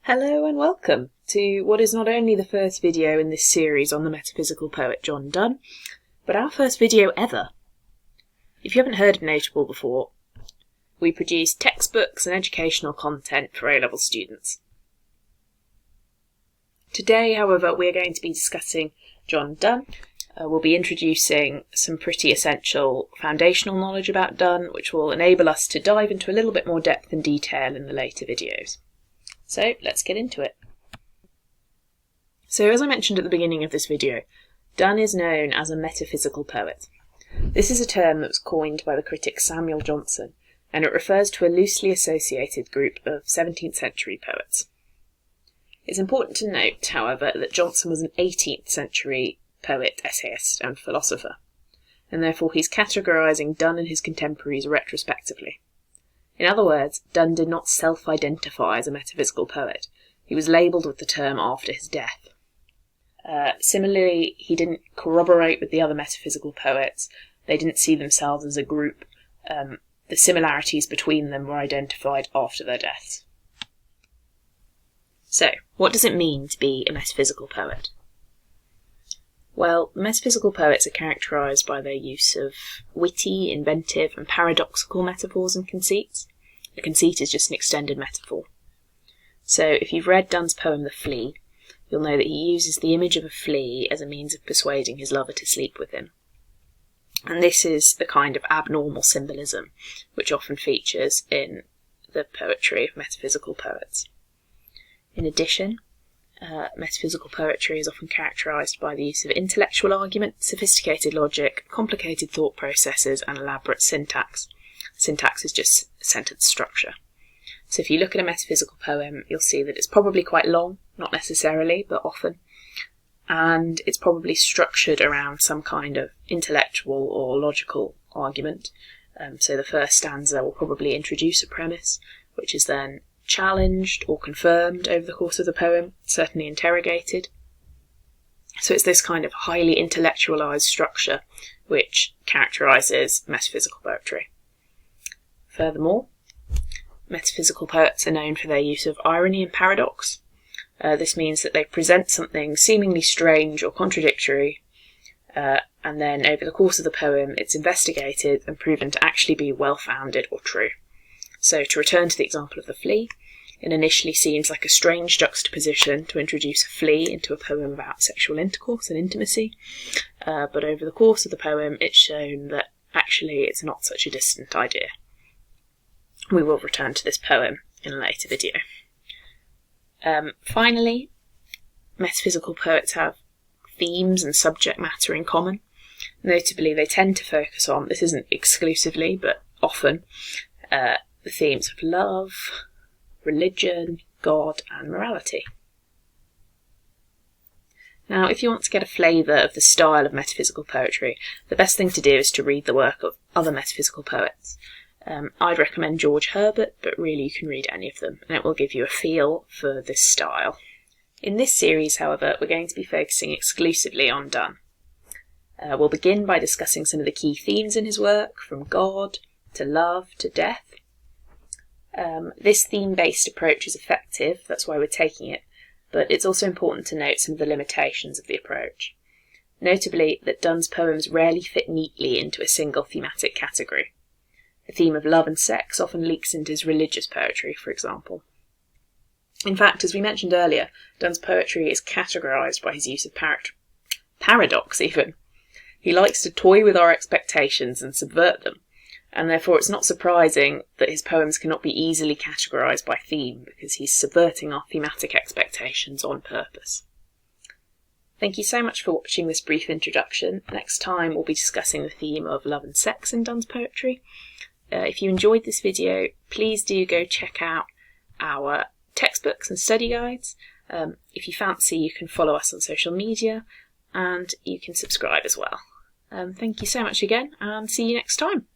Hello and welcome to what is not only the first video in this series on the metaphysical poet John Donne, but our first video ever. If you haven't heard of Notable before, we produce textbooks and educational content for A-level students. Today, however, we are going to be discussing John Donne. We'll be introducing some pretty essential foundational knowledge about Donne, which will enable us to dive into a little bit more depth and detail in the later videos. So let's get into it. So as I mentioned at the beginning of this video, Donne is known as a metaphysical poet. This is a term that was coined by the critic Samuel Johnson, and it refers to a loosely associated group of 17th century poets. It's important to note, however, that Johnson was an 18th century poet, essayist and philosopher, and therefore he's categorising Donne and his contemporaries retrospectively. In other words, Donne did not self-identify as a metaphysical poet. He was labelled with the term after his death. Similarly, he didn't corroborate with the other metaphysical poets. They didn't see themselves as a group. The similarities between them were identified after their deaths. So, what does it mean to be a metaphysical poet? Well, metaphysical poets are characterised by their use of witty, inventive and paradoxical metaphors and conceits. A conceit is just an extended metaphor. So if you've read Donne's poem The Flea, you'll know that he uses the image of a flea as a means of persuading his lover to sleep with him. And this is the kind of abnormal symbolism which often features in the poetry of metaphysical poets. In addition, metaphysical poetry is often characterised by the use of intellectual argument, sophisticated logic, complicated thought processes and elaborate syntax. Syntax is just sentence structure. So if you look at a metaphysical poem, you'll see that it's probably quite long, not necessarily, but often, and it's probably structured around some kind of intellectual or logical argument. So the first stanza will probably introduce a premise, which is then challenged or confirmed over the course of the poem, certainly interrogated. So it's this kind of highly intellectualised structure which characterises metaphysical poetry. Furthermore, metaphysical poets are known for their use of irony and paradox. This means that they present something seemingly strange or contradictory, and then over the course of the poem it's investigated and proven to actually be well-founded or true. So to return to the example of the flea, it initially seems like a strange juxtaposition to introduce a flea into a poem about sexual intercourse and intimacy, but over the course of the poem it's shown that actually it's not such a distant idea. We will return to this poem in a later video. Finally, metaphysical poets have themes and subject matter in common. Notably, they tend to focus on, this isn't exclusively, but often, the themes of love, religion, God and morality. Now, if you want to get a flavour of the style of metaphysical poetry, the best thing to do is to read the work of other metaphysical poets. I'd recommend George Herbert, but really you can read any of them, and it will give you a feel for this style. In this series, however, we're going to be focusing exclusively on Donne. We'll begin by discussing some of the key themes in his work, from God to love to death. This theme-based approach is effective, that's why we're taking it, but it's also important to note some of the limitations of the approach. Notably, that Donne's poems rarely fit neatly into a single thematic category. The theme of love and sex often leaks into his religious poetry, for example. In fact, as we mentioned earlier, Donne's poetry is categorised by his use of paradox even. He likes to toy with our expectations and subvert them, and therefore it's not surprising that his poems cannot be easily categorised by theme, because he's subverting our thematic expectations on purpose. Thank you so much for watching this brief introduction. Next time we'll be discussing the theme of love and sex in Donne's poetry. If you enjoyed this video, please do go check out our textbooks and study guides. If you fancy, you can follow us on social media, and you can subscribe as well. Thank you so much again, and see you next time.